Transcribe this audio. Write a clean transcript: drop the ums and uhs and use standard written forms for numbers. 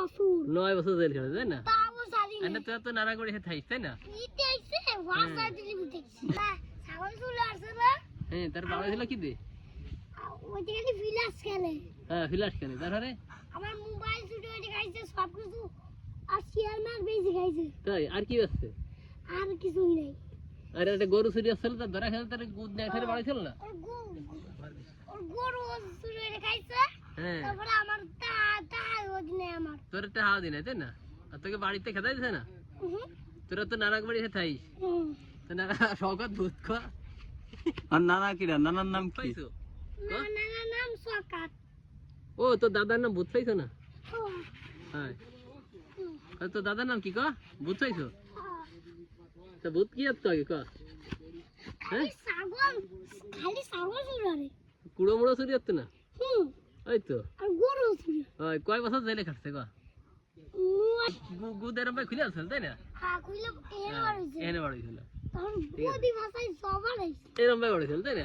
বছর 9 বছর জেল খেলে তাই না? তাও সারি না তুই তো নারাগড়ি হে থাইস তাই না? ইতে আইছে ভাষা দিলি বুঝেছি ছাগল চলে আসছে না হ্যাঁ তার বাবা ছিল কি দে? ওই দিকে ফিলাস খেলে হ্যাঁ ফিলাস খেলে তারপরে আমার মোবাইল ছুটে ওই খাইছে সব কিছু আর শেয়ার মার বেশি খাইছে তাই আর কি আছে? আর কিছুই নাই আরে একটা গরু চুরি আসছিল তার ধরা খেলে তার গুদ না ফেরে বাড়ি ছিল না? ওর গরু ছুটে ওই খাইছে হ্যাঁ তারপরে আমার তা ওই দিনে আমার তোর একটা হাওয়া দিন তাই না? আর তোকে বাড়িতে খেতে দিছে না? তোরা তো নারাগড়ি হে থাইস তো নারা শওকত ভূত খা আর নানা কিরা নানার নাম কি? পাইছো? নানার নাম সকাত ও তো দাদার নাম ভূত পাইছো না? ও হ্যাঁ আর তো দাদার নাম কি ক? ভূত পাইছো? তো ভূত কি আতো আগে ক? হ্যাঁ খালি ছাগল চুরি কুড়ো মুড়ো চুরি আতো না? ওই তো আর গরু চুরি ওই কয় বছর জেলে খাটছে ক? গুদের ভাই খুলে আসছিল তাই না? হ্যাঁ কইলো এর বাড়ি এনে বাড়ি ছিল তখন বদি ভাষায় সবার এরম ভাই বাড়ি ছিল তাই না?